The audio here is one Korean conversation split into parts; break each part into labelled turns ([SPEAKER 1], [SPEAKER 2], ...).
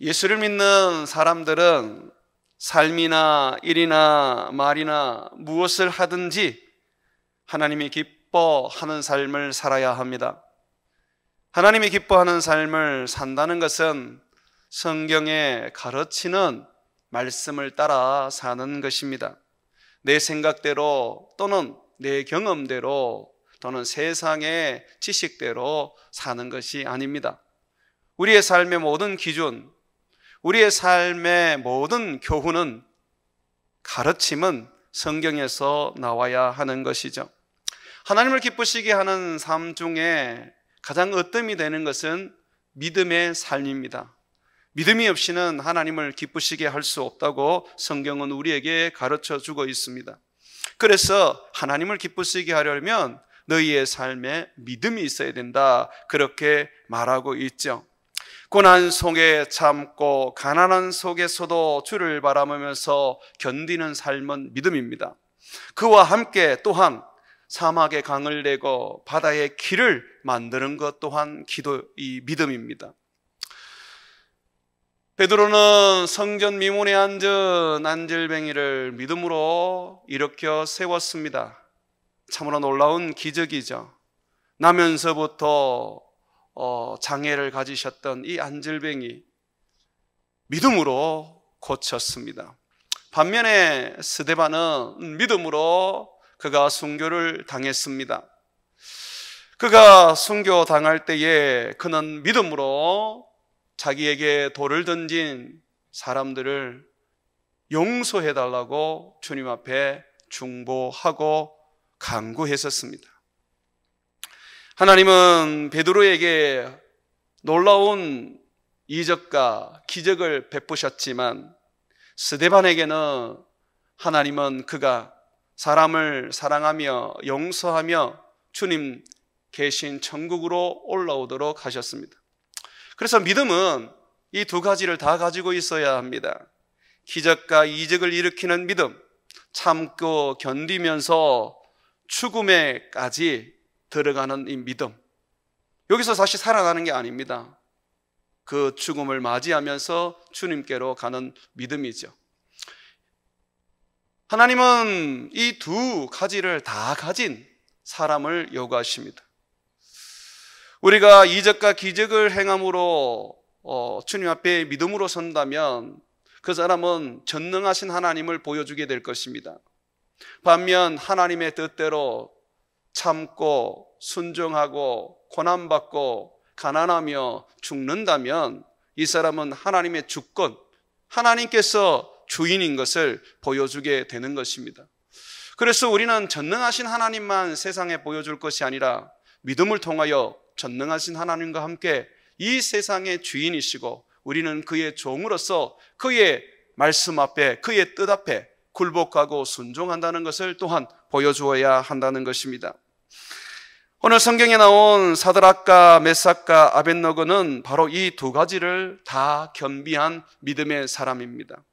[SPEAKER 1] 예수를 믿는 사람들은 삶이나 일이나 말이나 무엇을 하든지 하나님이 기뻐하는 삶을 살아야 합니다. 하나님이 기뻐하는 삶을 산다는 것은 성경에 가르치는 말씀을 따라 사는 것입니다. 내 생각대로 또는 내 경험대로 또는 세상의 지식대로 사는 것이 아닙니다. 우리의 삶의 모든 기준, 우리의 삶의 모든 교훈은, 가르침은 성경에서 나와야 하는 것이죠. 하나님을 기쁘시게 하는 삶 중에 가장 으뜸이 되는 것은 믿음의 삶입니다. 믿음이 없이는 하나님을 기쁘시게 할 수 없다고 성경은 우리에게 가르쳐 주고 있습니다. 그래서 하나님을 기쁘시게 하려면 너희의 삶에 믿음이 있어야 된다, 그렇게 말하고 있죠. 고난 속에 참고 가난한 속에서도 주를 바라보면서 견디는 삶은 믿음입니다. 그와 함께 또한 사막에 강을 내고 바다에 길을 만드는 것 또한 이 믿음입니다. 베드로는 성전 미문에 앉은 안질뱅이를 믿음으로 일으켜 세웠습니다. 참으로 놀라운 기적이죠. 나면서부터 장애를 가지셨던 이 안질뱅이 믿음으로 고쳤습니다. 반면에 스데반은 믿음으로 그가 순교를 당했습니다. 그가 순교 당할 때에 그는 믿음으로 자기에게 돌을 던진 사람들을 용서해달라고 주님 앞에 중보하고 간구했었습니다. 하나님은 베드로에게 놀라운 이적과 기적을 베푸셨지만 스데반에게는 하나님은 그가 사람을 사랑하며 용서하며 주님 계신 천국으로 올라오도록 하셨습니다. 그래서 믿음은 이 두 가지를 다 가지고 있어야 합니다. 기적과 이적을 일으키는 믿음, 참고 견디면서 죽음에까지 들어가는 이 믿음. 여기서 다시 살아나는 게 아닙니다. 그 죽음을 맞이하면서 주님께로 가는 믿음이죠. 하나님은 이 두 가지를 다 가진 사람을 요구하십니다. 우리가 이적과 기적을 행함으로 주님 앞에 믿음으로 선다면 그 사람은 전능하신 하나님을 보여주게 될 것입니다. 반면 하나님의 뜻대로 참고 순종하고 고난받고 가난하며 죽는다면 이 사람은 하나님의 주권, 하나님께서 주인인 것을 보여주게 되는 것입니다. 그래서 우리는 전능하신 하나님만 세상에 보여줄 것이 아니라 믿음을 통하여 전능하신 하나님과 함께 이 세상의 주인이시고 우리는 그의 종으로서 그의 말씀 앞에, 그의 뜻 앞에 굴복하고 순종한다는 것을 또한 보여주어야 한다는 것입니다. 오늘 성경에 나온 사드락과 메삭과 아벳느고는 바로 이 두 가지를 다 겸비한 믿음의 사람입니다.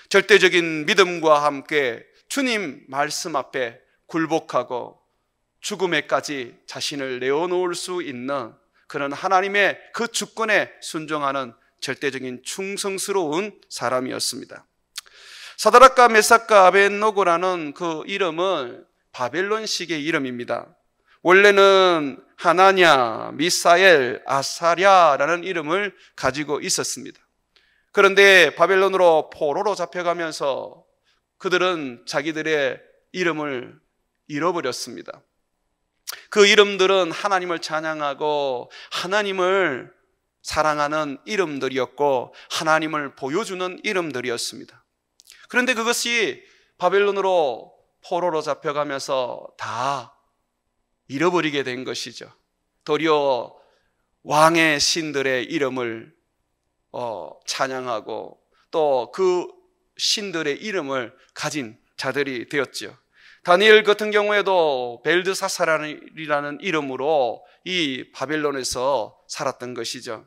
[SPEAKER 1] 절대적인 믿음과 함께 주님 말씀 앞에 굴복하고 죽음에까지 자신을 내어놓을 수 있는 그런 하나님의 그 주권에 순종하는 절대적인 충성스러운 사람이었습니다. 사드락과 메삭과 아벳느고라는 그 이름은 바벨론식의 이름입니다. 원래는 하나냐, 미사엘, 아사랴라는 이름을 가지고 있었습니다. 그런데 바벨론으로 포로로 잡혀가면서 그들은 자기들의 이름을 잃어버렸습니다. 그 이름들은 하나님을 찬양하고 하나님을 사랑하는 이름들이었고 하나님을 보여주는 이름들이었습니다. 그런데 그것이 바벨론으로 포로로 잡혀가면서 다 잃어버리게 된 것이죠. 도리어 왕의 신들의 이름을 찬양하고 또 그 신들의 이름을 가진 자들이 되었죠. 다니엘 같은 경우에도 벨드사사라는 이름으로 이 바벨론에서 살았던 것이죠.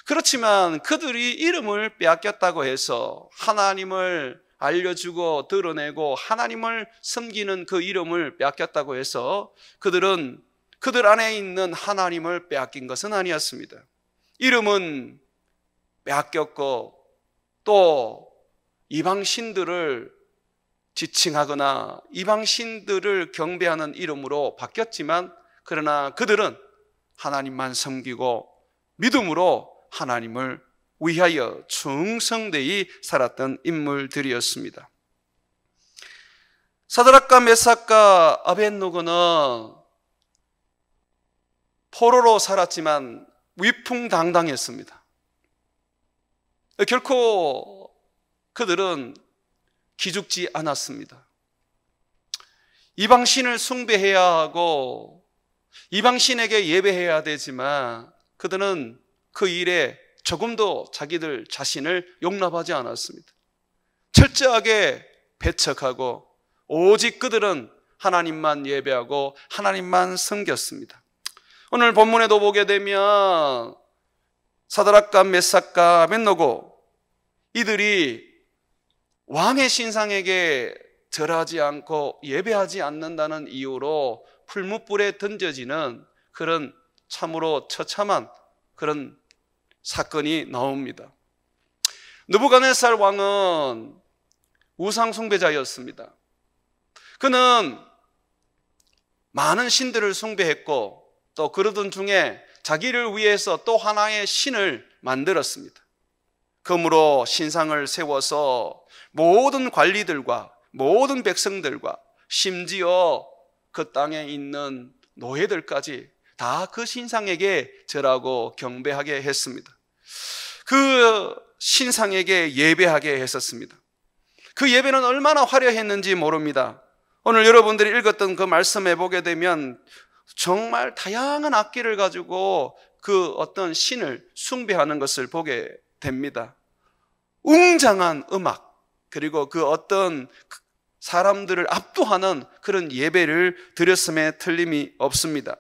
[SPEAKER 1] 그렇지만 그들이 이름을 빼앗겼다고 해서 하나님을 알려주고 드러내고 하나님을 섬기는 그 이름을 빼앗겼다고 해서 그들은 그들 안에 있는 하나님을 빼앗긴 것은 아니었습니다. 이름은 빼앗겼고 또 이방신들을 지칭하거나 이방신들을 경배하는 이름으로 바뀌었지만 그러나 그들은 하나님만 섬기고 믿음으로 하나님을 위하여 충성되이 살았던 인물들이었습니다. 사드락과 메삭과 아벳노고는 포로로 살았지만 위풍당당했습니다. 결코 그들은 기죽지 않았습니다. 이방신을 숭배해야 하고 이방신에게 예배해야 되지만 그들은 그 일에 조금도 자기들 자신을 용납하지 않았습니다. 철저하게 배척하고 오직 그들은 하나님만 예배하고 하나님만 섬겼습니다. 오늘 본문에도 보게 되면 사드락과 메삭과 아벳노고 이들이 왕의 신상에게 절하지 않고 예배하지 않는다는 이유로 풀무불에 던져지는 그런 참으로 처참한 그런 사건이 나옵니다. 느부갓네살 왕은 우상 숭배자였습니다. 그는 많은 신들을 숭배했고 또 그러던 중에 자기를 위해서 또 하나의 신을 만들었습니다. 그러므로 신상을 세워서 모든 관리들과 모든 백성들과 심지어 그 땅에 있는 노예들까지 다 그 신상에게 절하고 경배하게 했습니다. 그 신상에게 예배하게 했었습니다. 그 예배는 얼마나 화려했는지 모릅니다. 오늘 여러분들이 읽었던 그 말씀에 보게 되면 정말 다양한 악기를 가지고 그 어떤 신을 숭배하는 것을 보게 됩니다. 웅장한 음악, 그리고 그 어떤 사람들을 압도하는 그런 예배를 드렸음에 틀림이 없습니다.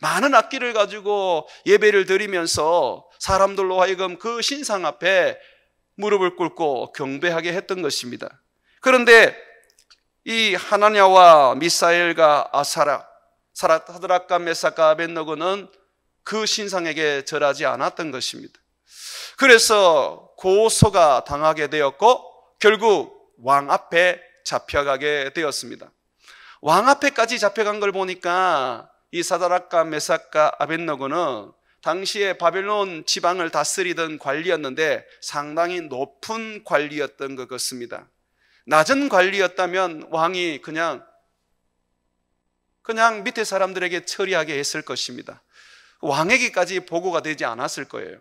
[SPEAKER 1] 많은 악기를 가지고 예배를 드리면서 사람들로 하여금 그 신상 앞에 무릎을 꿇고 경배하게 했던 것입니다. 그런데 이 하나냐와 미사엘과 사드락과 메삭과 아벳노고는 그 신상에게 절하지 않았던 것입니다. 그래서 고소가 당하게 되었고 결국 왕 앞에 잡혀가게 되었습니다. 왕 앞에까지 잡혀간 걸 보니까 이 사드락과 메삭과 아벳노고는 당시에 바벨론 지방을 다스리던 관리였는데 상당히 높은 관리였던 것 같습니다. 낮은 관리였다면 왕이 그냥 밑에 사람들에게 처리하게 했을 것입니다. 왕에게까지 보고가 되지 않았을 거예요.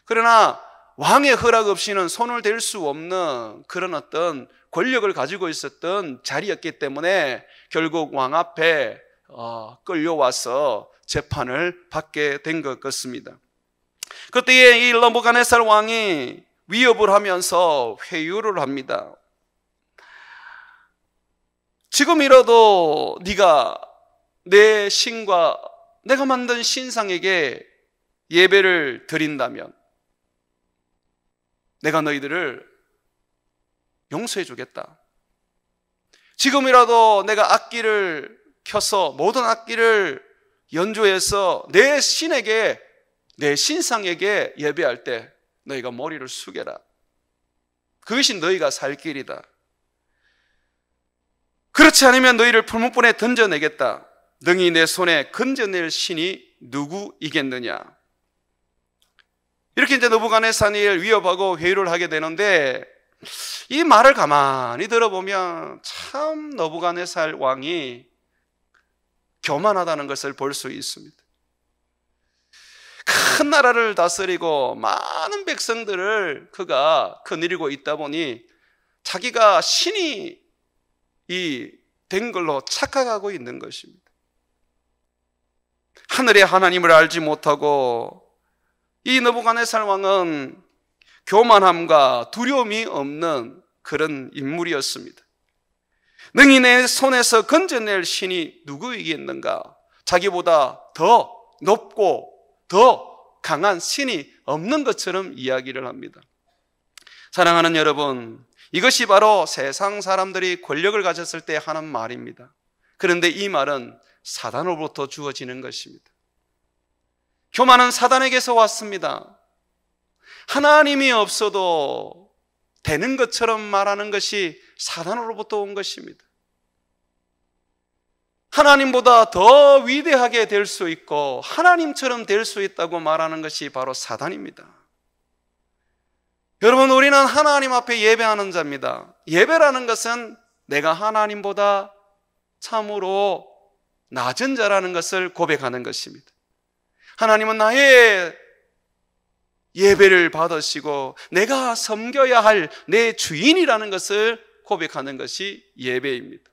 [SPEAKER 1] 그러나 왕의 허락 없이는 손을 댈 수 없는 그런 어떤 권력을 가지고 있었던 자리였기 때문에 결국 왕 앞에 끌려와서 재판을 받게 된 것 같습니다. 그때에 이 느부갓네살 왕이 위협을 하면서 회유를 합니다. 지금이라도 네가 내 신과 내가 만든 신상에게 예배를 드린다면 내가 너희들을 용서해 주겠다. 지금이라도 내가 악기를 켜서 모든 악기를 연주해서 내 신에게, 내 신상에게 예배할 때 너희가 머리를 숙여라. 그것이 너희가 살 길이다. 그렇지 않으면 너희를 풀무불에 던져내겠다. 능히 내 손에 건져낼 신이 누구이겠느냐. 이렇게 이제 느부갓네살을 위협하고 회유를 하게 되는데 이 말을 가만히 들어보면 참 느부갓네살 왕이 교만하다는 것을 볼 수 있습니다. 큰 나라를 다스리고 많은 백성들을 그가 거느리고 있다 보니 자기가 신이 된 걸로 착각하고 있는 것입니다. 하늘의 하나님을 알지 못하고 이 느부갓네살 왕은 교만함과 두려움이 없는 그런 인물이었습니다. 능히 내 손에서 건져낼 신이 누구이겠는가? 자기보다 더 높고 더 강한 신이 없는 것처럼 이야기를 합니다. 사랑하는 여러분, 이것이 바로 세상 사람들이 권력을 가졌을 때 하는 말입니다. 그런데 이 말은 사단으로부터 주어지는 것입니다. 교만은 사단에게서 왔습니다. 하나님이 없어도 되는 것처럼 말하는 것이 사단으로부터 온 것입니다. 하나님보다 더 위대하게 될 수 있고 하나님처럼 될 수 있다고 말하는 것이 바로 사단입니다. 여러분, 우리는 하나님 앞에 예배하는 자입니다. 예배라는 것은 내가 하나님보다 참으로 낮은 자라는 것을 고백하는 것입니다. 하나님은 나의 예배를 받으시고 내가 섬겨야 할 내 주인이라는 것을 고백하는 것이 예배입니다.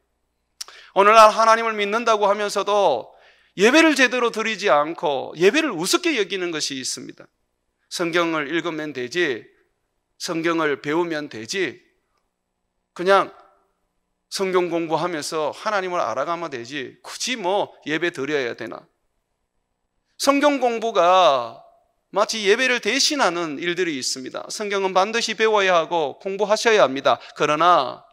[SPEAKER 1] 오늘날 하나님을 믿는다고 하면서도 예배를 제대로 드리지 않고 예배를 우습게 여기는 것이 있습니다. 성경을 읽으면 되지, 성경을 배우면 되지, 그냥 성경 공부하면서 하나님을 알아가면 되지, 굳이 예배 드려야 되나? 성경 공부가 마치 예배를 대신하는 일들이 있습니다. 성경은 반드시 배워야 하고 공부하셔야 합니다. 그러나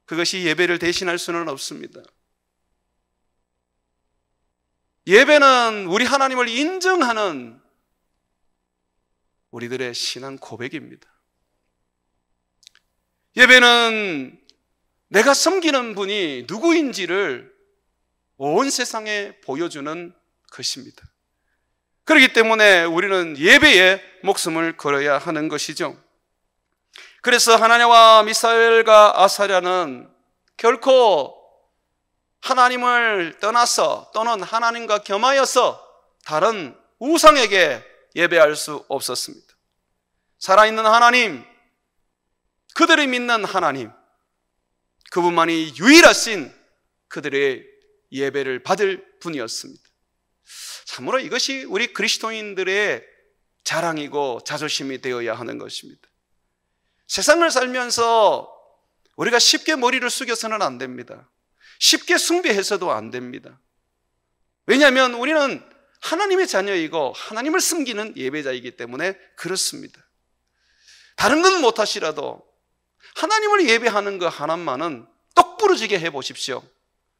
[SPEAKER 1] 그것이 예배를 대신할 수는 없습니다. 예배는 우리 하나님을 인정하는 우리들의 신앙 고백입니다. 예배는 내가 섬기는 분이 누구인지를 온 세상에 보여주는 것입니다. 그렇기 때문에 우리는 예배에 목숨을 걸어야 하는 것이죠. 그래서 하나냐와 미사엘과 아사랴는 결코 하나님을 떠나서 또는 하나님과 겸하여서 다른 우상에게 예배할 수 없었습니다. 살아있는 하나님, 그들이 믿는 하나님, 그분만이 유일하신 그들의 예배를 받을 분이었습니다. 참으로 이것이 우리 그리스도인들의 자랑이고 자존심이 되어야 하는 것입니다. 세상을 살면서 우리가 쉽게 머리를 숙여서는 안 됩니다. 쉽게 숭배해서도 안 됩니다. 왜냐하면 우리는 하나님의 자녀이고 하나님을 섬기는 예배자이기 때문에 그렇습니다. 다른 건 못하시라도 하나님을 예배하는 것 하나만은 똑부러지게 해보십시오.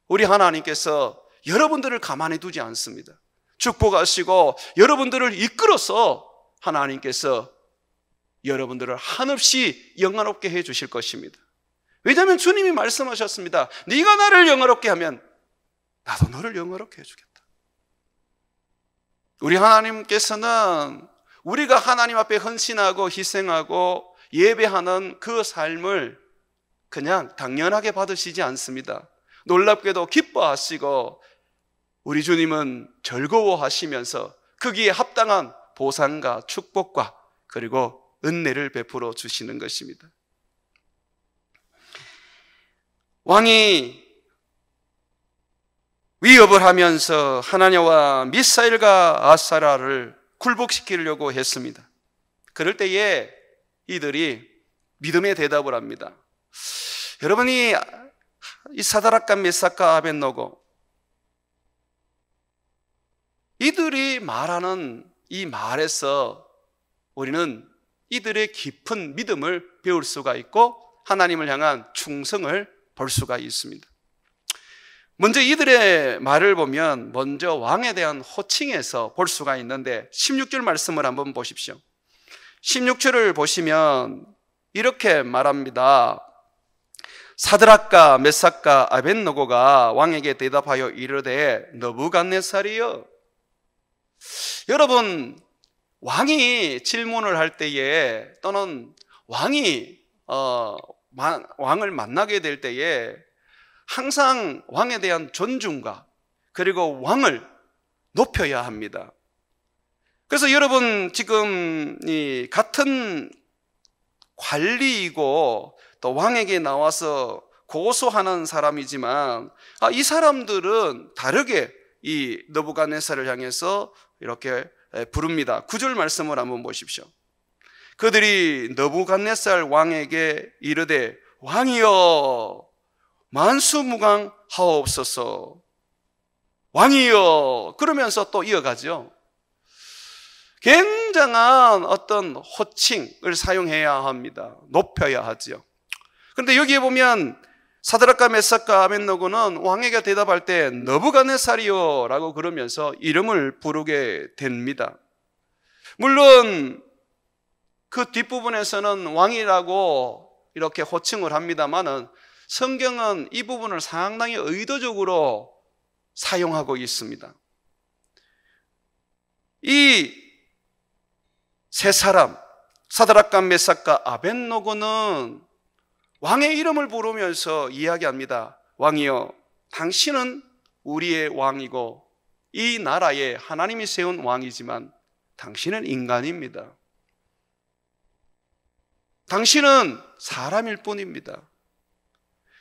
[SPEAKER 1] 우리 하나님께서 여러분들을 가만히 두지 않습니다. 축복하시고 여러분들을 이끌어서 하나님께서 여러분들을 한없이 영화롭게 해주실 것입니다. 왜냐하면 주님이 말씀하셨습니다. 네가 나를 영화롭게 하면 나도 너를 영화롭게 해주겠다. 우리 하나님께서는 우리가 하나님 앞에 헌신하고 희생하고 예배하는 그 삶을 그냥 당연하게 받으시지 않습니다. 놀랍게도 기뻐하시고 우리 주님은 즐거워하시면서 거기에 합당한 보상과 축복과 그리고 은혜를 베풀어 주시는 것입니다. 왕이 위협을 하면서 하나냐와 미사엘과 아사랴를 굴복시키려고 했습니다. 그럴 때에 이들이 믿음의 대답을 합니다. 여러분이 이 사드락과 메삭과 아벳노고 이들이 말하는 이 말에서 우리는 이들의 깊은 믿음을 배울 수가 있고 하나님을 향한 충성을 볼 수가 있습니다. 먼저 이들의 말을 보면 먼저 왕에 대한 호칭에서 볼 수가 있는데 16절 말씀을 한번 보십시오. 16절을 보시면 이렇게 말합니다. 사드락과 메삭과 아벳노고가 왕에게 대답하여 이르되 너부갓네살이여. 여러분, 왕이 질문을 할 때에 또는 왕이 왕을 만나게 될 때에 항상 왕에 대한 존중과 그리고 왕을 높여야 합니다. 그래서 여러분 지금 이 같은 관리이고 또 왕에게 나와서 고소하는 사람이지만 이 사람들은 다르게 이 느부갓네살을 향해서 이렇게 부릅니다. 9절 말씀을 한번 보십시오. 그들이 느부갓네살 왕에게 이르되 왕이여 만수무강하옵소서. 왕이여 그러면서 또 이어가죠. 굉장한 어떤 호칭을 사용해야 합니다. 높여야 하죠. 그런데 여기에 보면 사드락과 메삭과 아벳노고는 왕에게 대답할 때 느부갓네살이요 라고 그러면서 이름을 부르게 됩니다. 물론 그 뒷부분에서는 왕이라고 이렇게 호칭을 합니다만은 성경은 이 부분을 상당히 의도적으로 사용하고 있습니다. 이 세 사람, 사드락과 메삭과 아벳노고는 왕의 이름을 부르면서 이야기합니다. 왕이여, 당신은 우리의 왕이고 이 나라에 하나님이 세운 왕이지만 당신은 인간입니다. 당신은 사람일 뿐입니다.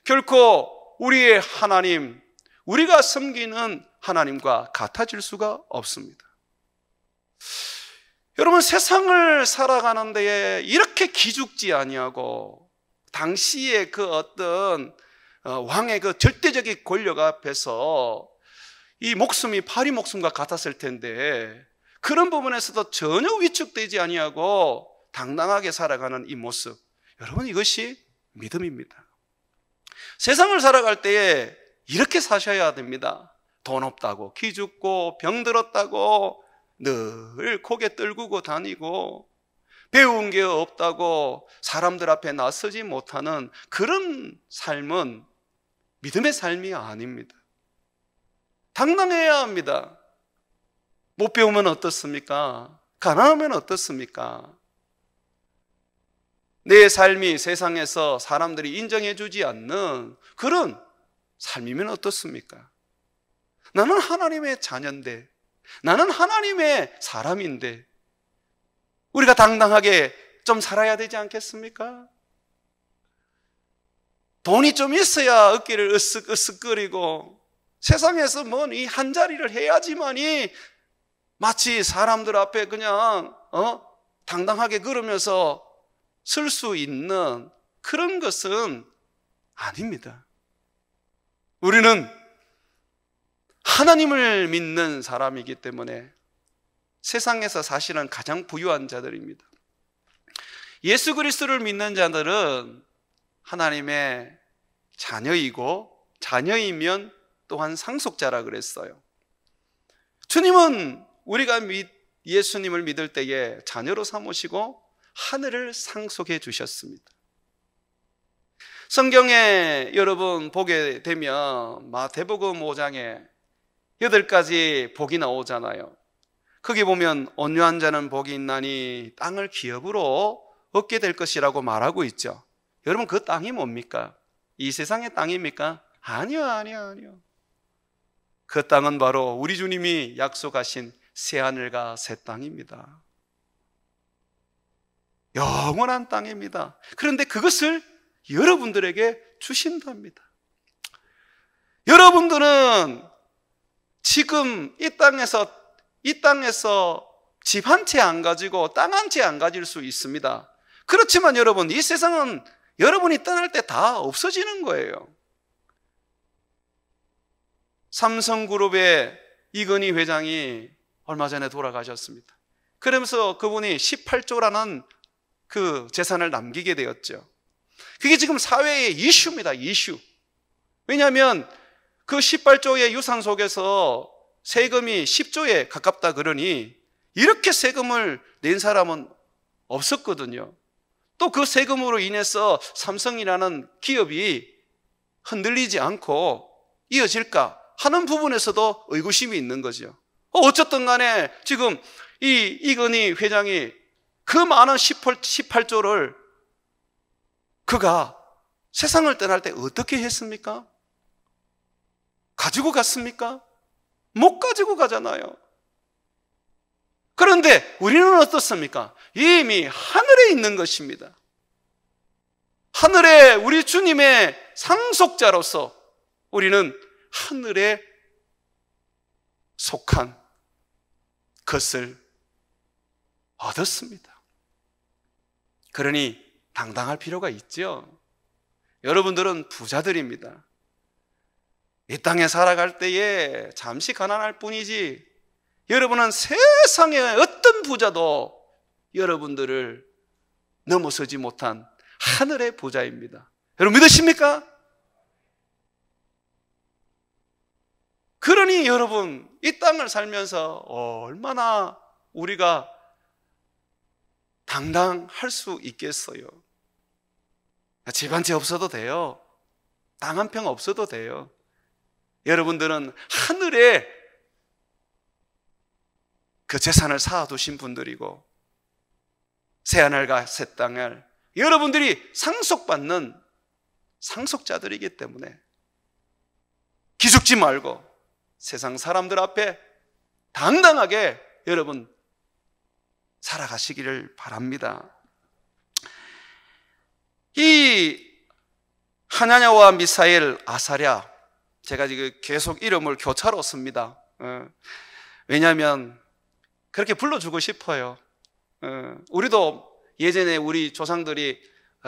[SPEAKER 1] 결코 우리의 하나님, 우리가 섬기는 하나님과 같아질 수가 없습니다. 여러분, 세상을 살아가는 데에 이렇게 기죽지 아니하고 당시의 그 어떤 왕의 그 절대적인 권력 앞에서 이 목숨이 파리 목숨과 같았을 텐데 그런 부분에서도 전혀 위축되지 아니하고 당당하게 살아가는 이 모습, 여러분, 이것이 믿음입니다. 세상을 살아갈 때에 이렇게 사셔야 됩니다. 돈 없다고 기죽고 병들었다고 늘 고개 떨구고 다니고 배운 게 없다고 사람들 앞에 나서지 못하는 그런 삶은 믿음의 삶이 아닙니다. 당당해야 합니다. 못 배우면 어떻습니까? 가난하면 어떻습니까? 내 삶이 세상에서 사람들이 인정해 주지 않는 그런 삶이면 어떻습니까? 나는 하나님의 자녀인데, 나는 하나님의 사람인데 우리가 당당하게 좀 살아야 되지 않겠습니까? 돈이 좀 있어야 어깨를 으쓱으쓱거리고 세상에서 뭔 이 한 자리를 해야지만이 마치 사람들 앞에 그냥 당당하게 걸으면서 설 수 있는 그런 것은 아닙니다. 우리는 하나님을 믿는 사람이기 때문에 세상에서 사실은 가장 부유한 자들입니다. 예수 그리스도를 믿는 자들은 하나님의 자녀이고 자녀이면 또한 상속자라 그랬어요. 주님은 우리가 예수님을 믿을 때에 자녀로 삼으시고 하늘을 상속해 주셨습니다. 성경에 여러분 보게 되면 마태복음 5장에 8가지 복이 나오잖아요. 거기 보면 온유한 자는 복이 있나니 땅을 기업으로 얻게 될 것이라고 말하고 있죠. 여러분, 그 땅이 뭡니까? 이 세상의 땅입니까? 아니요. 그 땅은 바로 우리 주님이 약속하신 새하늘과 새 땅입니다. 영원한 땅입니다. 그런데 그것을 여러분들에게 주신답니다. 여러분들은 지금 이 땅에서 집 한 채 안 가지고 땅 한 채 안 가질 수 있습니다. 그렇지만 여러분, 이 세상은 여러분이 떠날 때 다 없어지는 거예요. 삼성그룹의 이건희 회장이 얼마 전에 돌아가셨습니다. 그러면서 그분이 18조라는 그 재산을 남기게 되었죠. 그게 지금 사회의 이슈입니다. 이슈. 왜냐하면 그 18조의 유산 속에서 세금이 10조에 가깝다 그러니 이렇게 세금을 낸 사람은 없었거든요. 또 그 세금으로 인해서 삼성이라는 기업이 흔들리지 않고 이어질까 하는 부분에서도 의구심이 있는 거죠. 어쨌든 간에 지금 이 이건희 회장이 그 많은 18조를 그가 세상을 떠날 때 어떻게 했습니까? 가지고 갔습니까? 못 가지고 가잖아요. 그런데 우리는 어떻습니까? 이미 하늘에 있는 것입니다. 하늘에 우리 주님의 상속자로서 우리는 하늘에 속한 것을 얻었습니다. 그러니 당당할 필요가 있죠. 여러분들은 부자들입니다. 이 땅에 살아갈 때에 잠시 가난할 뿐이지 여러분은 세상의 어떤 부자도 여러분들을 넘어서지 못한 하늘의 부자입니다. 여러분 믿으십니까? 그러니 여러분, 이 땅을 살면서 얼마나 우리가 당당할 수 있겠어요? 집 한 채 없어도 돼요. 땅 한 평 없어도 돼요. 여러분들은 하늘에 그 재산을 쌓아두신 분들이고, 새하늘과 새 땅을 여러분들이 상속받는 상속자들이기 때문에 기죽지 말고 세상 사람들 앞에 당당하게 여러분 살아가시기를 바랍니다. 이 하나냐와 미사엘, 아사랴, 제가 지금 계속 이름을 교차로 씁니다. 왜냐하면 그렇게 불러주고 싶어요. 우리도 예전에 우리 조상들이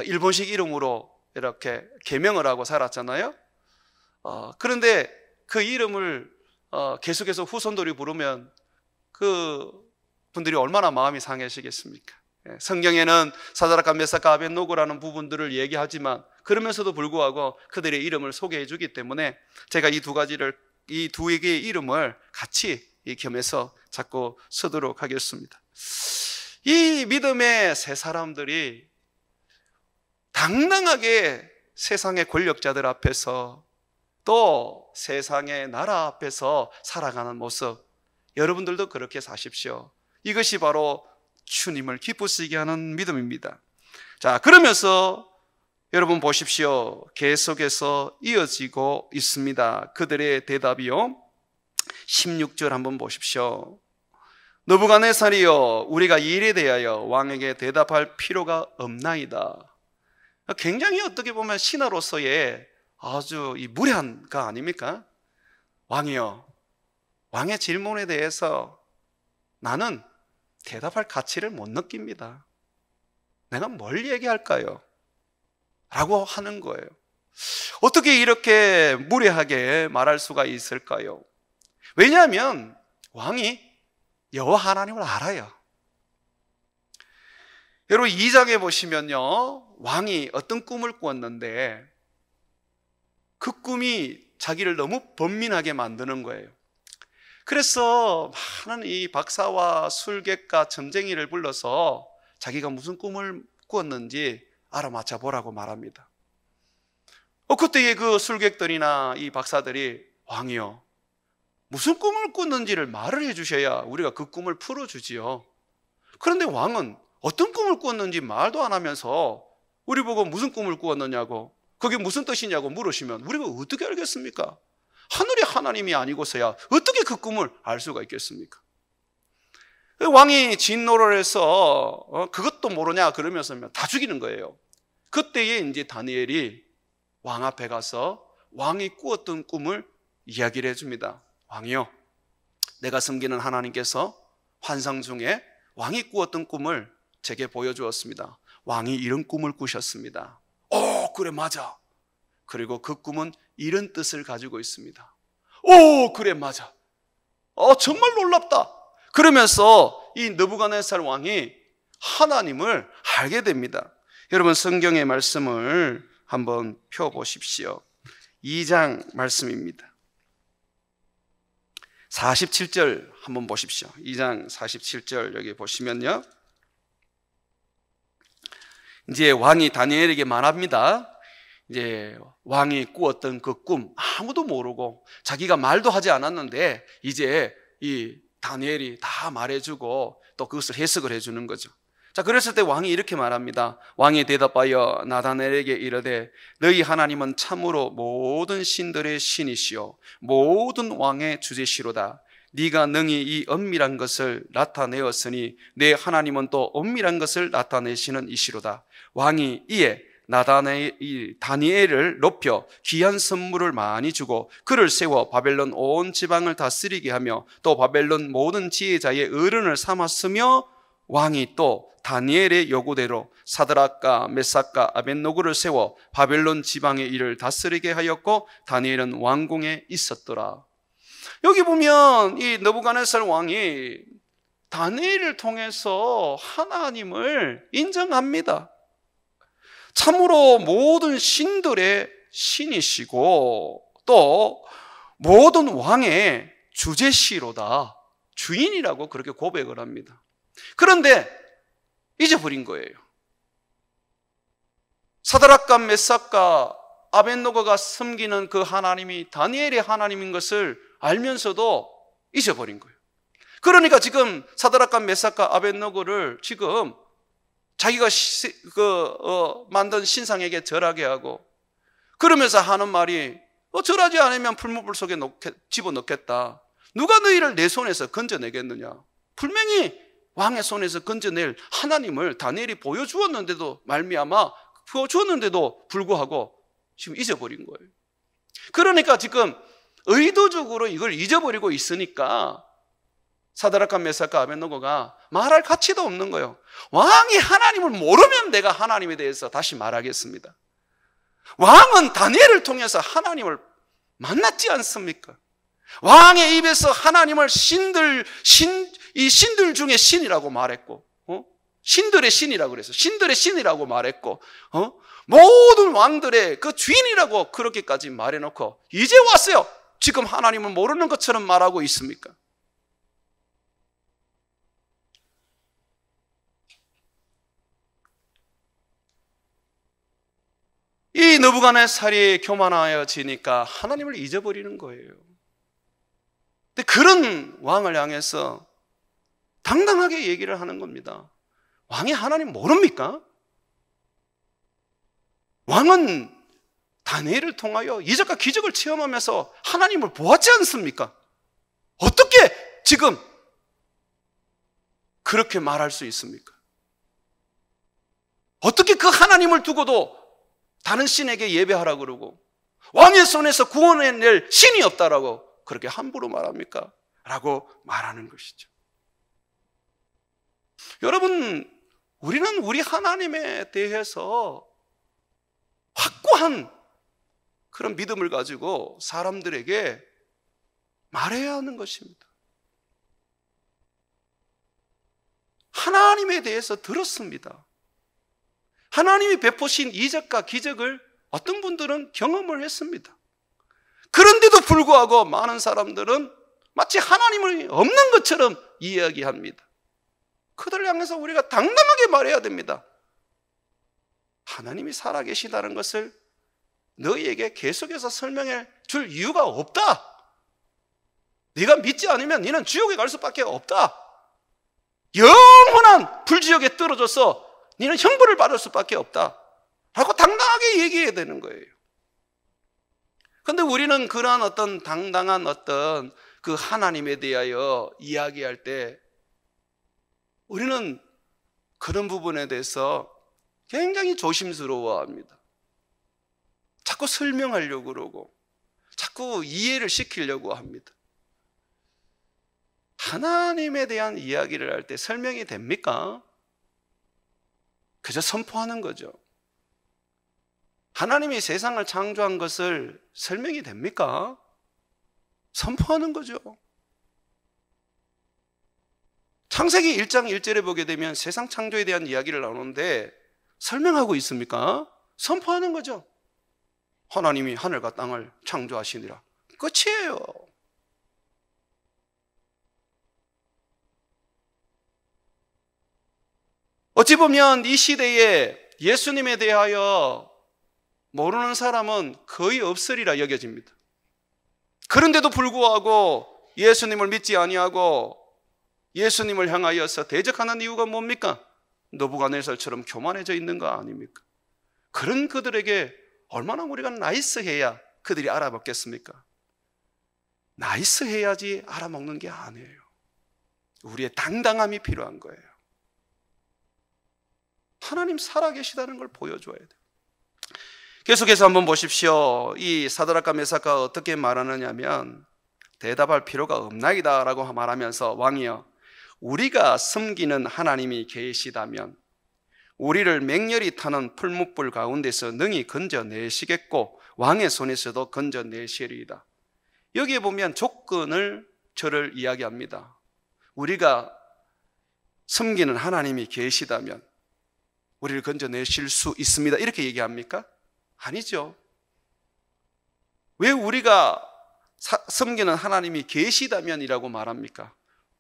[SPEAKER 1] 일본식 이름으로 이렇게 계명을 하고 살았잖아요. 그런데 그 이름을 계속해서 후손들이 부르면 그 분들이 얼마나 마음이 상해지겠습니까? 성경에는 사드락과 메삭과 아벳노고라는 부분들을 얘기하지만 그러면서도 불구하고 그들의 이름을 소개해 주기 때문에 제가 이 두 개의 이름을 같이 겸해서 자꾸 쓰도록 하겠습니다. 이 믿음의 세 사람들이 당당하게 세상의 권력자들 앞에서 또 세상의 나라 앞에서 살아가는 모습, 여러분들도 그렇게 사십시오. 이것이 바로 주님을 기쁘시게 하는 믿음입니다. 자, 그러면서 여러분 보십시오. 계속해서 이어지고 있습니다. 그들의 대답이요, 16절 한번 보십시오. 느부갓네살이여, 우리가 이 일에 대하여 왕에게 대답할 필요가 없나이다. 굉장히 어떻게 보면 신하로서의 아주 무례한 거 아닙니까? 왕이여, 왕의 질문에 대해서 나는 대답할 가치를 못 느낍니다. 내가 뭘 얘기할까요? 라고 하는 거예요. 어떻게 이렇게 무례하게 말할 수가 있을까요? 왜냐하면 왕이 여호와 하나님을 알아요. 여러분 2장에 보시면요, 왕이 어떤 꿈을 꾸었는데 그 꿈이 자기를 너무 번민하게 만드는 거예요. 그래서 많은 이 박사와 술객과 점쟁이를 불러서 자기가 무슨 꿈을 꾸었는지 알아맞혀 보라고 말합니다. 그때의 그 술객들이나 이 박사들이 왕이요, 무슨 꿈을 꿨는지를 말을 해주셔야 우리가 그 꿈을 풀어주지요. 그런데 왕은 어떤 꿈을 꾸었는지 말도 안 하면서 우리 보고 무슨 꿈을 꾸었느냐고, 그게 무슨 뜻이냐고 물으시면 우리가 어떻게 알겠습니까? 하늘의 하나님이 아니고서야 어떻게 그 꿈을 알 수가 있겠습니까? 왕이 진노를 해서 그것도 모르냐 그러면서 다 죽이는 거예요. 그때에 이제 다니엘이 왕 앞에 가서 왕이 꾸었던 꿈을 이야기를 해줍니다. 왕이요, 내가 섬기는 하나님께서 환상 중에 왕이 꾸었던 꿈을 제게 보여주었습니다. 왕이 이런 꿈을 꾸셨습니다. 그래, 맞아. 그리고 그 꿈은 이런 뜻을 가지고 있습니다. 그래, 맞아. 정말 놀랍다. 그러면서 이 느부갓네살 왕이 하나님을 알게 됩니다. 여러분 성경의 말씀을 한번 펴보십시오. 2장 말씀입니다. 47절 한번 보십시오. 2장 47절 여기 보시면요, 이제 왕이 다니엘에게 말합니다. 이제 왕이 꾸었던 그 꿈 아무도 모르고 자기가 말도 하지 않았는데 이제 이 다니엘이 다 말해주고 또 그것을 해석을 해주는 거죠. 자, 그랬을 때 왕이 이렇게 말합니다. 왕이 대답하여 나다넬에게 이르되 너희 하나님은 참으로 모든 신들의 신이시요 모든 왕의 주제시로다. 네가 능히 이 엄밀한 것을 나타내었으니 내 하나님은 또 엄밀한 것을 나타내시는 이시로다. 왕이 이에 다니엘을 높여 귀한 선물을 많이 주고 그를 세워 바벨론 온 지방을 다스리게 하며 또 바벨론 모든 지혜자의 어른을 삼았으며 왕이 또 다니엘의 요구대로 사드락과 메삭과 아벳노고를 세워 바벨론 지방의 일을 다스리게 하였고 다니엘은 왕궁에 있었더라. 여기 보면 이 느부갓네살 왕이 다니엘을 통해서 하나님을 인정합니다. 참으로 모든 신들의 신이시고 또 모든 왕의 주제시로다, 주인이라고 그렇게 고백을 합니다. 그런데 잊어버린 거예요. 사드락과 메삭과 아벳노고가 섬기는 그 하나님이 다니엘의 하나님인 것을 알면서도 잊어버린 거예요. 그러니까 지금 사드락과 메삭과 아벳노고를 지금 자기가 만든 신상에게 절하게 하고, 그러면서 하는 말이 절하지 않으면 풀무불 속에 집어넣겠다. 누가 너희를 내 손에서 건져내겠느냐. 분명히 왕의 손에서 건져낼 하나님을 다니엘이 보여주었는데도 불구하고 지금 잊어버린 거예요. 그러니까 지금 의도적으로 이걸 잊어버리고 있으니까 사드락과 메삭과 아벳노고가 말할 가치도 없는 거예요. 왕이 하나님을 모르면 내가 하나님에 대해서 다시 말하겠습니다. 왕은 다니엘을 통해서 하나님을 만났지 않습니까? 왕의 입에서 하나님을 신들 중에 신이라고 말했고, 신들의 신이라고 그랬어. 신들의 신이라고 말했고, 모든 왕들의 그 주인이라고 그렇게까지 말해놓고 이제 왔어요. 지금 하나님을 모르는 것처럼 말하고 있습니까? 이 느부갓네살이 교만하여지니까 하나님을 잊어버리는 거예요. 근데 그런 왕을 향해서 당당하게 얘기를 하는 겁니다. 왕이 하나님 모릅니까? 왕은 다니엘을 통하여 이적과 기적을 체험하면서 하나님을 보았지 않습니까? 어떻게 지금 그렇게 말할 수 있습니까? 어떻게 그 하나님을 두고도 다른 신에게 예배하라 그러고 왕의 손에서 구원해낼 신이 없다라고 그렇게 함부로 말합니까? 라고 말하는 것이죠. 여러분, 우리는 우리 하나님에 대해서 확고한 그런 믿음을 가지고 사람들에게 말해야 하는 것입니다. 하나님에 대해서 들었습니다. 하나님이 베푸신 이적과 기적을 어떤 분들은 경험을 했습니다. 그런데도 불구하고 많은 사람들은 마치 하나님이 없는 것처럼 이야기합니다. 그들을 향해서 우리가 당당하게 말해야 됩니다. 하나님이 살아계시다는 것을 너희에게 계속해서 설명해 줄 이유가 없다. 네가 믿지 않으면 너는 지옥에 갈 수밖에 없다. 영원한 불지옥에 떨어져서 너는 형벌을 받을 수밖에 없다 라고 당당하게 얘기해야 되는 거예요. 그런데 우리는 그러한 어떤 당당한 어떤 그 하나님에 대하여 이야기할 때 우리는 그런 부분에 대해서 굉장히 조심스러워합니다. 자꾸 설명하려고 그러고 자꾸 이해를 시키려고 합니다. 하나님에 대한 이야기를 할 때 설명이 됩니까? 그저 선포하는 거죠. 하나님이 세상을 창조한 것을 설명이 됩니까? 선포하는 거죠. 창세기 1장 1절에 보게 되면 세상 창조에 대한 이야기를 나오는데 설명하고 있습니까? 선포하는 거죠. 하나님이 하늘과 땅을 창조하시니라. 끝이에요. 어찌 보면 이 시대에 예수님에 대하여 모르는 사람은 거의 없으리라 여겨집니다. 그런데도 불구하고 예수님을 믿지 아니하고 예수님을 향하여서 대적하는 이유가 뭡니까? 느부갓네살처럼 교만해져 있는 거 아닙니까? 그런 그들에게 얼마나 우리가 나이스해야 그들이 알아먹겠습니까? 나이스해야지 알아먹는 게 아니에요. 우리의 당당함이 필요한 거예요. 하나님 살아계시다는 걸 보여줘야 돼요. 계속해서 한번 보십시오. 이 사드락과 메삭과 어떻게 말하느냐면 대답할 필요가 없나이다 라고 말하면서 왕이여 우리가 섬기는 하나님이 계시다면 우리를 맹렬히 타는 풀무불 가운데서 능히 건져내시겠고 왕의 손에서도 건져내시리이다. 여기에 보면 조건을 저를 이야기합니다. 우리가 섬기는 하나님이 계시다면 우리를 건져내실 수 있습니다. 이렇게 얘기합니까? 아니죠. 왜 우리가 섬기는 하나님이 계시다면이라고 말합니까?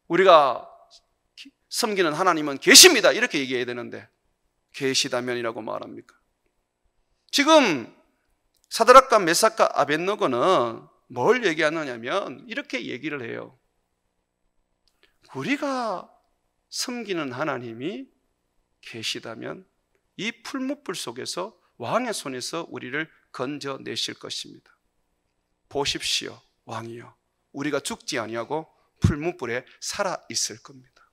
[SPEAKER 1] 우리가 섬기는 하나님은 계십니다. 이렇게 얘기해야 되는데 계시다면이라고 말합니까? 지금 사드락과 메삭과 아벳느고는 뭘 얘기하느냐면 이렇게 얘기를 해요. 우리가 섬기는 하나님이 계시다면 이 풀무불 속에서 왕의 손에서 우리를 건져내실 것입니다. 보십시오, 왕이여, 우리가 죽지 아니하고 풀무불에 살아있을 겁니다.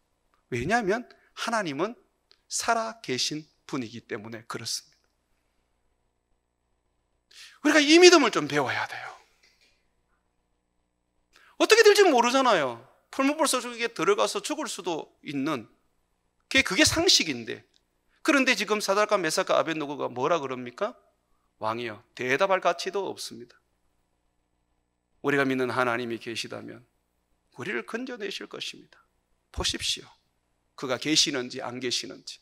[SPEAKER 1] 왜냐하면 하나님은 살아계신 분이기 때문에 그렇습니다. 우리가 이 믿음을 좀 배워야 돼요. 어떻게 될지 모르잖아요. 풀무불 속에 들어가서 죽을 수도 있는, 그게 상식인데, 그런데 지금 사드락과 메삭과 아벳느고가 뭐라 그럽니까? 왕이여, 대답할 가치도 없습니다. 우리가 믿는 하나님이 계시다면 우리를 건져내실 것입니다. 보십시오, 그가 계시는지 안 계시는지.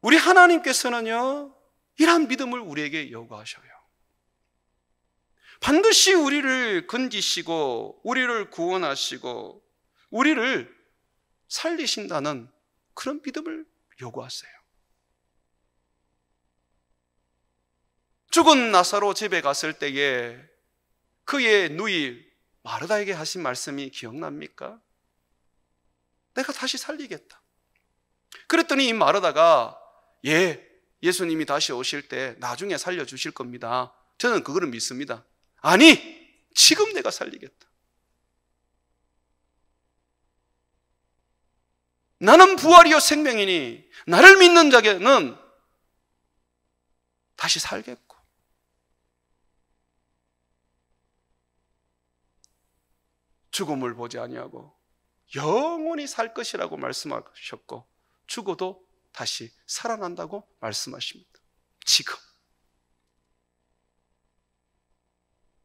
[SPEAKER 1] 우리 하나님께서는요, 이러한 믿음을 우리에게 요구하셔요. 반드시 우리를 건지시고 우리를 구원하시고 우리를 살리신다는 그런 믿음을 요구하세요. 죽은 나사로 집에 갔을 때에 그의 누이 마르다에게 하신 말씀이 기억납니까? 내가 다시 살리겠다. 그랬더니 이 마르다가 예수님이 다시 오실 때 나중에 살려주실 겁니다. 저는 그거를 믿습니다. 아니, 지금 내가 살리겠다. 나는 부활이요 생명이니 나를 믿는 자에게는 다시 살겠고, 죽음을 보지 아니하고 영원히 살 것이라고 말씀하셨고, 죽어도 다시 살아난다고 말씀하십니다. 지금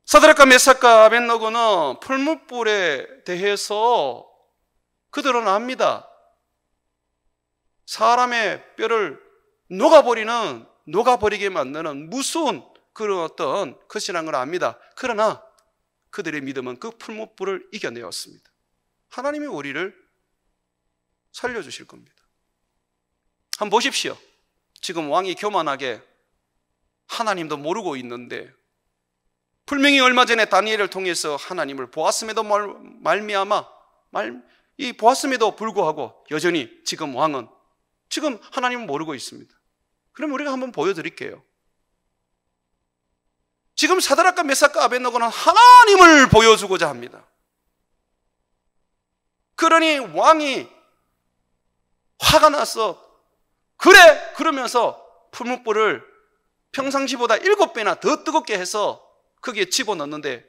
[SPEAKER 1] 사드락과 메삭과 아벳느고는 풀무불에 대해서 그들은 압니다. 사람의 뼈를 녹아버리게 만드는 무서운 그런 어떤 것이라는 걸 압니다. 그러나 그들의 믿음은 그 풀무불을 이겨내었습니다. 하나님이 우리를 살려주실 겁니다. 한번 보십시오. 지금 왕이 교만하게 하나님도 모르고 있는데, 분명히 얼마 전에 다니엘을 통해서 하나님을 보았음에도 말미암아 이 보았음에도 불구하고 여전히 지금 왕은 지금 하나님은 모르고 있습니다. 그럼 우리가 한번 보여드릴게요. 지금 사드락과 메삭과 아벳느고는 하나님을 보여주고자 합니다. 그러니 왕이 화가 나서 그러면서 풀무불을 평상시보다 7배나 더 뜨겁게 해서 거기에 집어넣는데,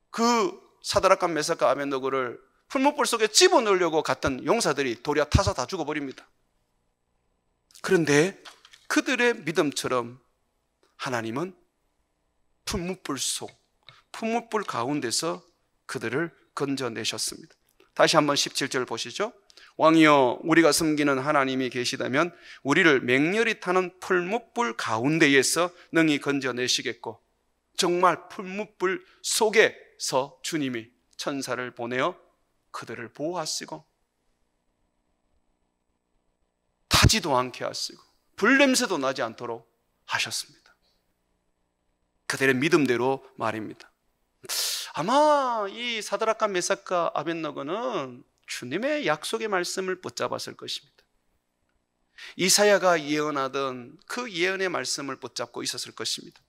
[SPEAKER 1] 그 사드락과 메삭과 아벳느고를 풀무불 속에 집어넣으려고 갔던 용사들이 도리어 타서 다 죽어버립니다. 그런데 그들의 믿음처럼 하나님은 풀무불 가운데서 그들을 건져내셨습니다. 다시 한번 17절 보시죠. 왕이여, 우리가 섬기는 하나님이 계시다면 우리를 맹렬히 타는 풀무불 가운데에서 능히 건져내시겠고, 정말 풀무불 속에서 주님이 천사를 보내어 그들을 보호하시고 타지도 않게 하시고 불냄새도 나지 않도록 하셨습니다. 그들의 믿음대로 말입니다. 아마 이 사드락과 메삭과 아벳느고는 주님의 약속의 말씀을 붙잡았을 것입니다. 이사야가 예언하던 그 예언의 말씀을 붙잡고 있었을 것입니다.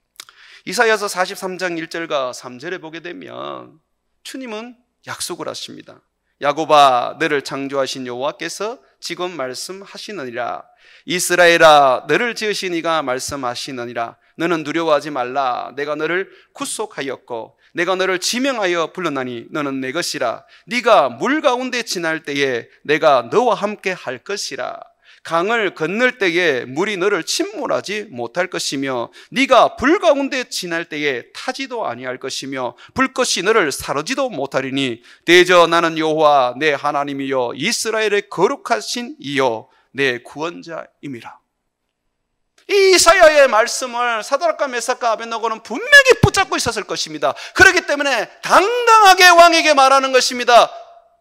[SPEAKER 1] 이사야서 43장 1절과 3절에 보게 되면 주님은 약속을 하십니다. 야곱아, 너를 창조하신 여호와께서 지금 말씀하시느니라. 이스라엘아, 너를 지으신 이가 말씀하시느니라. 너는 두려워하지 말라. 내가 너를 구속하였고 내가 너를 지명하여 불렀나니 너는 내 것이라. 네가 물 가운데 지날 때에 내가 너와 함께 할 것이라. 강을 건널 때에 물이 너를 침몰하지 못할 것이며 네가 불 가운데 지날 때에 타지도 아니할 것이며 불꽃이 너를 사르지도 못하리니 대저 나는 여호와 내 하나님이여 이스라엘의 거룩하신 이여 내 구원자임이라. 이 이사야의 말씀을 사드락과 메삭과 아벳느고는 분명히 붙잡고 있었을 것입니다. 그렇기 때문에 당당하게 왕에게 말하는 것입니다.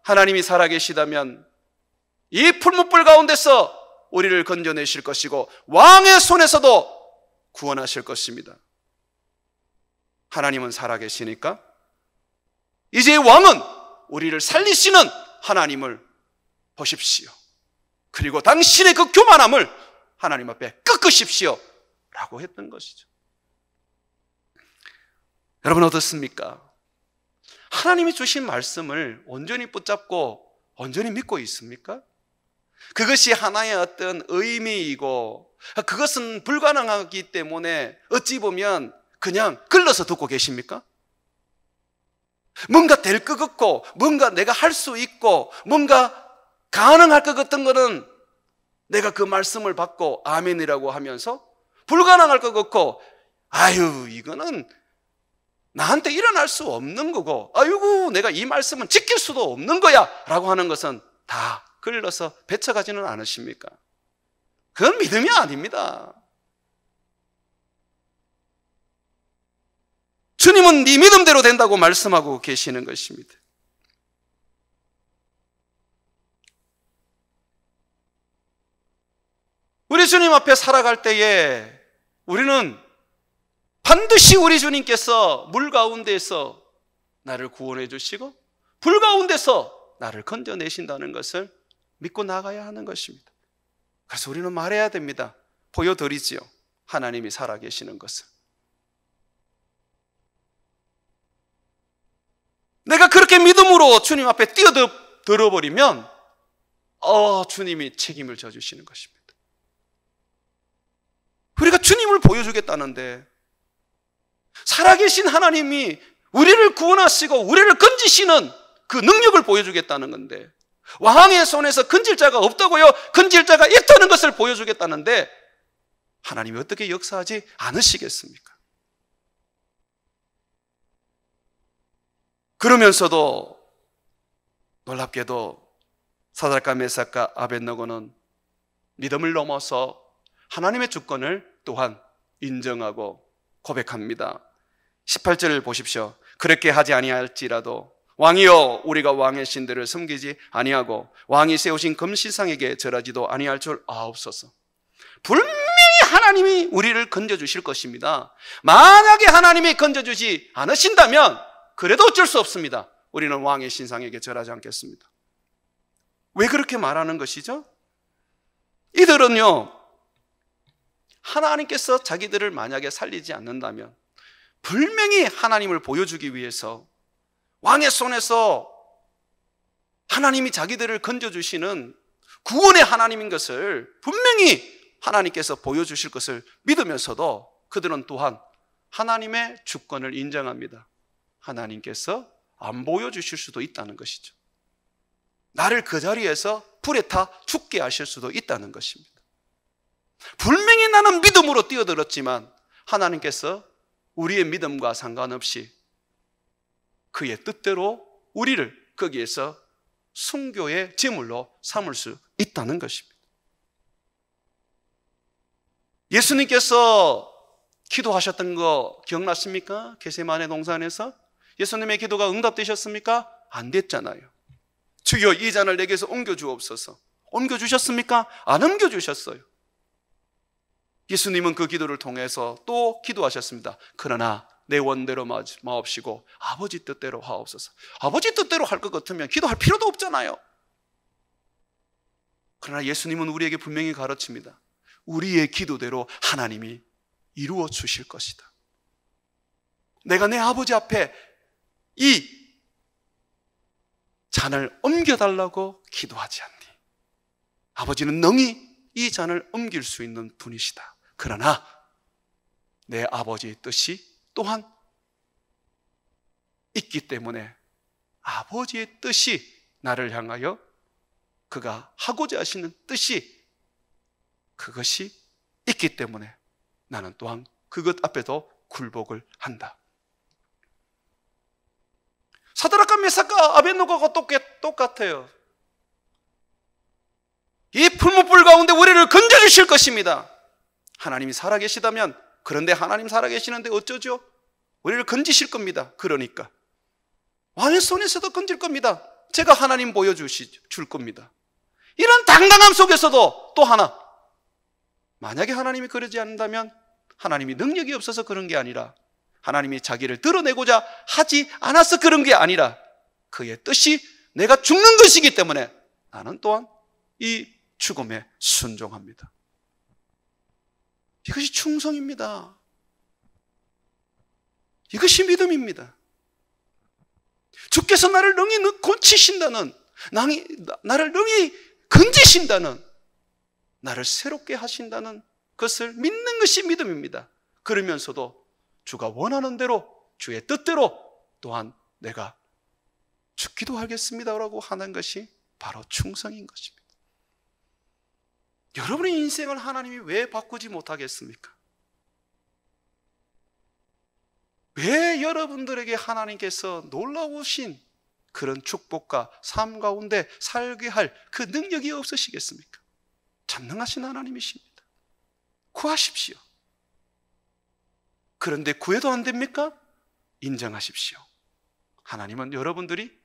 [SPEAKER 1] 하나님이 살아계시다면 이 풀무불 가운데서 우리를 건져내실 것이고 왕의 손에서도 구원하실 것입니다. 하나님은 살아계시니까 이제 왕은 우리를 살리시는 하나님을 보십시오. 그리고 당신의 그 교만함을 하나님 앞에 꺾으십시오 라고 했던 것이죠. 여러분 어떻습니까? 하나님이 주신 말씀을 온전히 붙잡고 온전히 믿고 있습니까? 그것이 하나의 어떤 의미이고 그것은 불가능하기 때문에 어찌 보면 그냥 글러서 듣고 계십니까? 뭔가 될 것 같고 뭔가 내가 할 수 있고 뭔가 가능할 것 같은 거는 내가 그 말씀을 받고 아멘이라고 하면서 불가능할 것 같고 아유 이거는 나한테 일어날 수 없는 거고 아이고 내가 이 말씀은 지킬 수도 없는 거야 라고 하는 것은 다 글러서 배쳐가지는 않으십니까? 그건 믿음이 아닙니다. 주님은 네 믿음대로 된다고 말씀하고 계시는 것입니다. 우리 주님 앞에 살아갈 때에 우리는 반드시 우리 주님께서 물 가운데서 나를 구원해 주시고 불 가운데서 나를 건져내신다는 것을 믿고 나가야 하는 것입니다. 그래서 우리는 말해야 됩니다. 보여드리지요. 하나님이 살아계시는 것을. 내가 그렇게 믿음으로 주님 앞에 뛰어들어버리면 주님이 책임을 져주시는 것입니다. 우리가 주님을 보여주겠다는데 살아계신 하나님이 우리를 구원하시고 우리를 건지시는 그 능력을 보여주겠다는 건데 왕의 손에서 건질 자가 없다고요? 건질 자가 있다는 것을 보여주겠다는데 하나님이 어떻게 역사하지 않으시겠습니까? 그러면서도 놀랍게도 사드락과 메삭과 아벳느고는 믿음을 넘어서 하나님의 주권을 또한 인정하고 고백합니다. 18절을 보십시오. 그렇게 하지 아니할지라도 왕이여 우리가 왕의 신들을 섬기지 아니하고 왕이 세우신 금신상에게 절하지도 아니할 줄 아옵소서. 분명히 하나님이 우리를 건져주실 것입니다. 만약에 하나님이 건져주지 않으신다면 그래도 어쩔 수 없습니다. 우리는 왕의 신상에게 절하지 않겠습니다. 왜 그렇게 말하는 것이죠? 이들은요 하나님께서 자기들을 만약에 살리지 않는다면 분명히 하나님을 보여주기 위해서 왕의 손에서 하나님이 자기들을 건져주시는 구원의 하나님인 것을 분명히 하나님께서 보여주실 것을 믿으면서도 그들은 또한 하나님의 주권을 인정합니다. 하나님께서 안 보여주실 수도 있다는 것이죠. 나를 그 자리에서 불에 타 죽게 하실 수도 있다는 것입니다. 분명히 나는 믿음으로 뛰어들었지만 하나님께서 우리의 믿음과 상관없이 그의 뜻대로 우리를 거기에서 순교의 제물로 삼을 수 있다는 것입니다. 예수님께서 기도하셨던 거 기억나십니까? 겟세마네 동산에서 예수님의 기도가 응답되셨습니까? 안 됐잖아요. 주여 이 잔을 내게서 옮겨주옵소서. 옮겨주셨습니까? 안 옮겨주셨어요. 예수님은 그 기도를 통해서 또 기도하셨습니다. 그러나 내 원대로 마옵시고 아버지 뜻대로 하옵소서. 아버지 뜻대로 할 것 같으면 기도할 필요도 없잖아요. 그러나 예수님은 우리에게 분명히 가르칩니다. 우리의 기도대로 하나님이 이루어 주실 것이다. 내가 내 아버지 앞에 이 잔을 옮겨달라고 기도하지 않니? 아버지는 능히 이 잔을 옮길 수 있는 분이시다. 그러나 내 아버지의 뜻이 또한 있기 때문에 아버지의 뜻이 나를 향하여 그가 하고자 하시는 뜻이 그것이 있기 때문에 나는 또한 그것 앞에도 굴복을 한다. 사드락과 메삭과 아벳느고가 똑같아요. 이 풀무불 가운데 우리를 건져주실 것입니다. 하나님이 살아계시다면, 그런데 하나님 살아계시는데 어쩌죠? 우리를 건지실 겁니다. 그러니까 왕의 손에서도 건질 겁니다. 제가 하나님 보여줄 겁니다. 이런 당당함 속에서도 또 하나, 만약에 하나님이 그러지 않는다면 하나님이 능력이 없어서 그런 게 아니라, 하나님이 자기를 드러내고자 하지 않아서 그런 게 아니라, 그의 뜻이 내가 죽는 것이기 때문에 나는 또한 이 죽음에 순종합니다. 이것이 충성입니다. 이것이 믿음입니다. 주께서 나를 능히 고치신다는, 나를 능히 건지신다는, 나를 새롭게 하신다는 것을 믿는 것이 믿음입니다. 그러면서도 주가 원하는 대로, 주의 뜻대로 또한 내가 죽기도 하겠습니다라고 하는 것이 바로 충성인 것입니다. 여러분의 인생을 하나님이 왜 바꾸지 못하겠습니까? 왜 여러분들에게 하나님께서 놀라우신 그런 축복과 삶 가운데 살게 할 그 능력이 없으시겠습니까? 전능하신 하나님이십니다. 구하십시오. 그런데 구해도 안 됩니까? 인정하십시오. 하나님은 여러분들이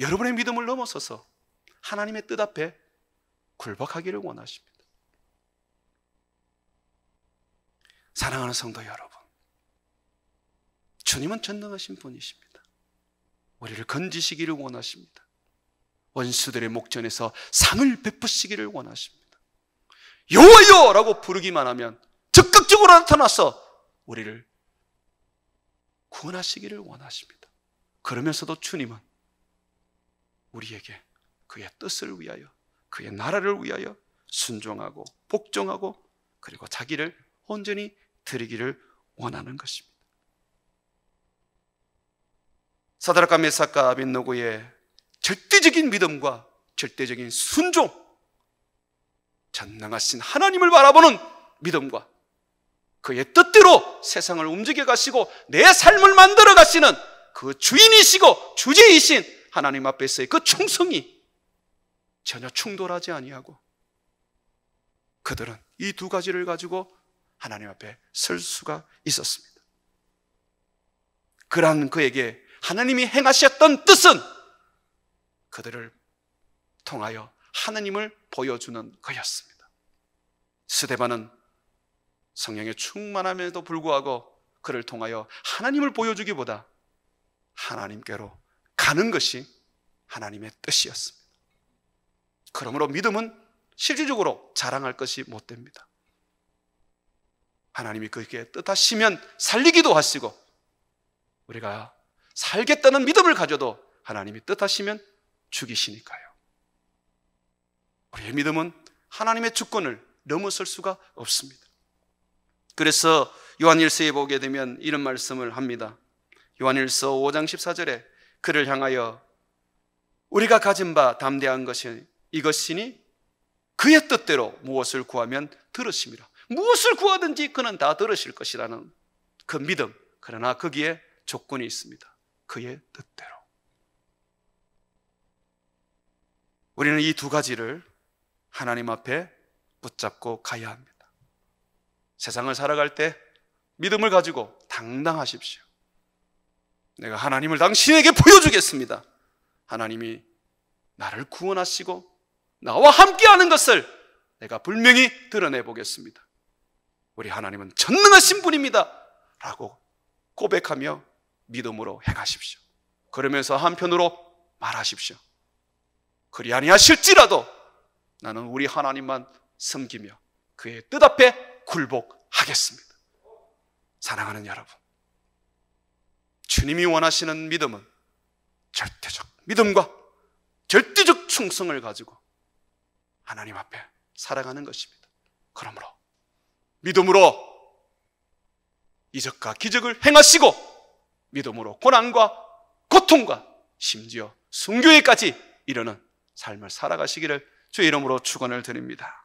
[SPEAKER 1] 여러분의 믿음을 넘어서서 하나님의 뜻 앞에 굴복하기를 원하십니다. 사랑하는 성도 여러분, 주님은 전능하신 분이십니다. 우리를 건지시기를 원하십니다. 원수들의 목전에서 상을 베푸시기를 원하십니다. 여호와여! 라고 부르기만 하면 적극적으로 나타나서 우리를 구원하시기를 원하십니다. 그러면서도 주님은 우리에게 그의 뜻을 위하여, 그의 나라를 위하여 순종하고 복종하고 그리고 자기를 온전히 드리기를 원하는 것입니다. 사드락과 메삭과 아벳느고의 절대적인 믿음과 절대적인 순종, 전능하신 하나님을 바라보는 믿음과 그의 뜻대로 세상을 움직여 가시고 내 삶을 만들어 가시는 그 주인이시고 주제이신 하나님 앞에서의 그 충성이 전혀 충돌하지 아니하고, 그들은 이 두 가지를 가지고 하나님 앞에 설 수가 있었습니다. 그러한 그에게 하나님이 행하셨던 뜻은 그들을 통하여 하나님을 보여주는 거였습니다. 스데반은 성령의 충만함에도 불구하고 그를 통하여 하나님을 보여주기보다 하나님께로 가는 것이 하나님의 뜻이었습니다. 그러므로 믿음은 실질적으로 자랑할 것이 못 됩니다. 하나님이 그에게 뜻하시면 살리기도 하시고, 우리가 살겠다는 믿음을 가져도 하나님이 뜻하시면 죽이시니까요. 우리의 믿음은 하나님의 주권을 넘어설 수가 없습니다. 그래서 요한일서에 보게 되면 이런 말씀을 합니다. 요한일서 5장 14절에 그를 향하여 우리가 가진 바 담대한 것이 이것이니 그의 뜻대로 무엇을 구하면 들으심이라. 무엇을 구하든지 그는 다 들으실 것이라는 그 믿음. 그러나 거기에 조건이 있습니다. 그의 뜻대로. 우리는 이 두 가지를 하나님 앞에 붙잡고 가야 합니다. 세상을 살아갈 때 믿음을 가지고 당당하십시오. 내가 하나님을 당신에게 보여주겠습니다. 하나님이 나를 구원하시고 나와 함께하는 것을 내가 분명히 드러내 보겠습니다. 우리 하나님은 전능하신 분입니다 라고 고백하며 믿음으로 행하십시오. 그러면서 한편으로 말하십시오. 그리 아니하실지라도 나는 우리 하나님만 섬기며 그의 뜻 앞에 굴복하겠습니다. 사랑하는 여러분, 주님이 원하시는 믿음은 절대적 믿음과 절대적 충성을 가지고 하나님 앞에 살아가는 것입니다. 그러므로 믿음으로 이적과 기적을 행하시고 믿음으로 고난과 고통과 심지어 순교에까지 이르는 삶을 살아가시기를 주의 이름으로 축원을 드립니다.